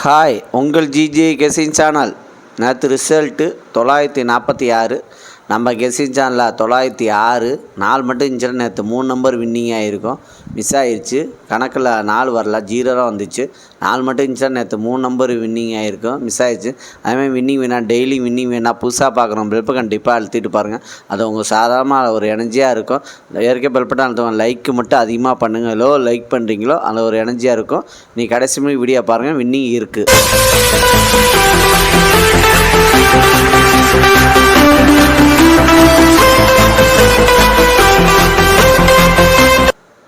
Hi, உங்கள் GJ guessing channel. நேற்று result 946. நம்ம கெஸிங் சேனலில் 906 நாலு மட்டும் இருந்துச்சுன்னா நேற்று 3 நம்பர் வின்னிங் ஆகிருக்கும். மிஸ் ஆகிடுச்சு. கணக்கில் 4 வரல, 0 தான் வந்துச்சு. 4 மட்டும் இருந்துச்சுன்னா நேற்று 3 நம்பர் வின்னிங் ஆகிருக்கும். மிஸ் ஆகிடுச்சு. அதேமாதிரி வின்னிங் வேணால் டெய்லி வின்னிங் வேணால் புதுசாக பார்க்குறோம் பெல்ப்பை கண்டிப்பாக அழுத்திட்டு பாருங்கள். அது உங்கள் சாதாரணமாக ஒரு எனர்ஜியாக இருக்கும். ஏற்கனவே பெல்ப்பட்டை அழுத்துவோம். லைக்கு மட்டும் அதிகமாக பண்ணுங்கள். எவ்வளோ லைக் பண்ணுறீங்களோ அது ஒரு எனர்ஜியாக இருக்கும். நீ கடைசி மணி வீடியோ பாருங்கள், வின்னிங் இருக்குது.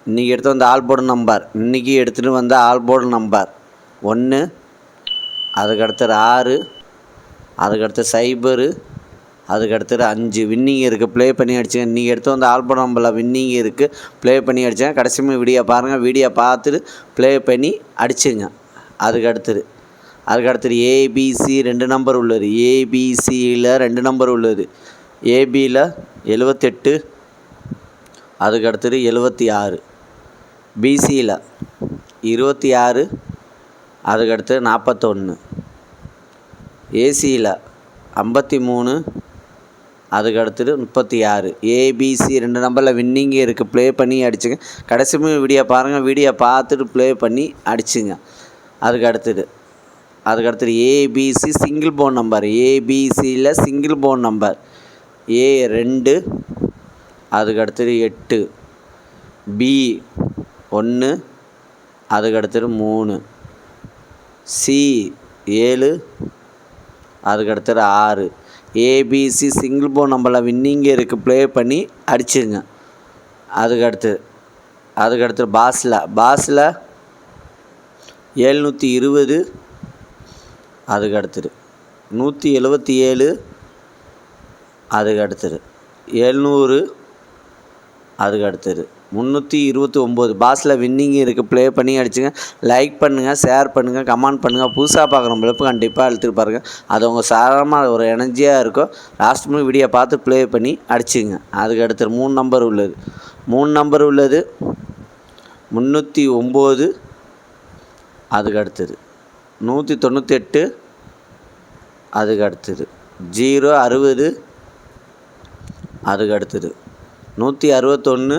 இன்றைக்கி எடுத்து வந்த ஆல் போர்டு நம்பர், இன்றைக்கி எடுத்துகிட்டு வந்த ஆல் போர்டு நம்பர் 1, அதுக்கடுத்தது 6, அதுக்கடுத்து 0, அதுக்கடுத்தது 5 வின்னிங் இருக்குது. ப்ளே பண்ணி அடிச்சுங்க. இன்றைக்கி எடுத்து வந்த ஆல் போர்டு நம்பரில் வின்னிங் இருக்குது. ப்ளே பண்ணி அடிச்சுங்க. கடைசி வீடியோ பாருங்கள். வீடியோ பார்த்துட்டு ப்ளே பண்ணி அடிச்சுங்க. அதுக்கடுத்தது ஏபிசி 2 நம்பர் உள்ளது. ஏபிசியில் 2 நம்பர் உள்ளது. ஏபியில் 78, அதுக்கடுத்தது 76, பிசியில் 26, அதுக்கடுத்து 41, ஏசியில் 53, அதுக்கடுத்தது 36. ஏபிசி 2 நம்பரில் வின்னிங் இருக்குது. ப்ளே பண்ணி அடிச்சுங்க. கடைசி வீடியோ பாருங்கள். வீடியோ பார்த்துட்டு ப்ளே பண்ணி அடிச்சுங்க. அதுக்கடுத்தது ஏபிசி சிங்கிள் போன் நம்பர். ஏபிசியில் சிங்கிள் போன் நம்பர் A2, அதுக்கடுத்தது 8, B1, அதுக்கடுத்தது 3, C7, அதுக்கடுத்தது 6. ஏபிசி சிங்கிள் போன் நம்பரில் வின்னிங் இருக்குது. ப்ளே பண்ணி அடிச்சுங்க. அதுக்கடுத்து பாஸில் 720, அதுக்கடுத்தது 177, அதுக்கடுத்தது 700, அதுக்கடுத்தது 329. பாஸில் வின்னிங் இருக்குது. ப்ளே பண்ணி அடிச்சுங்க. லைக் பண்ணுங்கள், ஷேர் பண்ணுங்கள், கமெண்ட் பண்ணுங்கள். புதுசாக பார்க்குறோம் பிளப்பு கண்டிப்பாக அழுத்திட்டு பாருங்கள். அது உங்கள் சாதாரணமாக ஒரு எனர்ஜியாக இருக்கும். லாஸ்ட் வீடியோ பார்த்து ப்ளே பண்ணி அடிச்சுங்க. அதுக்கடுத்தது 3 நம்பர் உள்ளது. 3 நம்பர் உள்ளது 309, அதுக்கடுத்தது 198, அதுக்கடுத்தது 060, அதுக்கடுத்தது 161,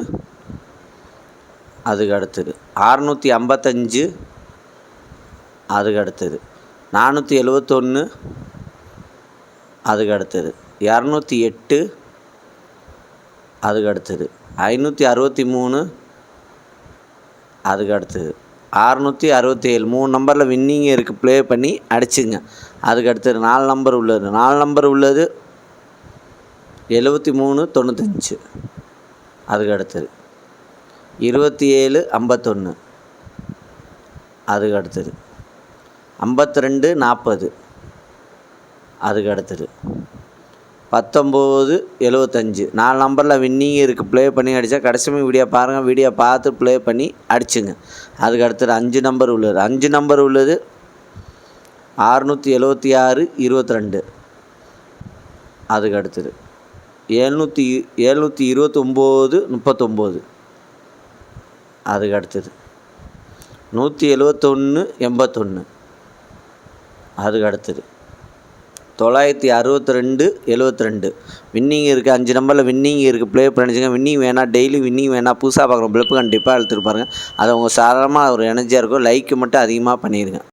அதுக்கடுத்தது 655, அதுக்கடுத்தது 471, அதுக்கடுத்தது 208, அதுக்கடுத்தது 563, அதுக்கடுத்தது 667. 3 நம்பரில் வின்னிங் இருக்குது. ப்ளே பண்ணி அடிச்சுங்க. அதுக்கடுத்தது 4 நம்பர் உள்ளது. 4 நம்பர் உள்ளது 7395, அதுக்கடுத்தது 2751, அதுக்கடுத்தது 5240, அதுக்கடுத்தது 1975. 4 நம்பரில் வின்னிங் இருக்குது. ப்ளே பண்ணி அடித்தா கடைசி வீடியோ பாருங்கள். வீடியோ பார்த்து ப்ளே பண்ணி அடிச்சுங்க. அதுக்கடுத்தது 5 நம்பர் உள்ளது. 5 நம்பர் உள்ளது 676, 22, அதுக்கடுத்தது 729, 39, அதுக்கடுத்தது 171, 81, அதுக்கடுத்தது 962, 72. வின்னிங் இருக்குது. 5 நம்பரில் வின்னிங் இருக்குது. ப்ளே பண்ணிச்சுங்க. வின்னிங் வேணால் டெய்லி வின்னிங் வேணால் புதுசாக பார்க்குறோம் பிளப்பு கண்டிப்பாக அழுத்திட்டு பாருங்கள். அது உங்கள் சாதாரணமாக ஒரு எனர்ஜியாக இருக்கும். லைக்கு மட்டும் அதிகமாக பண்ணிடுங்க.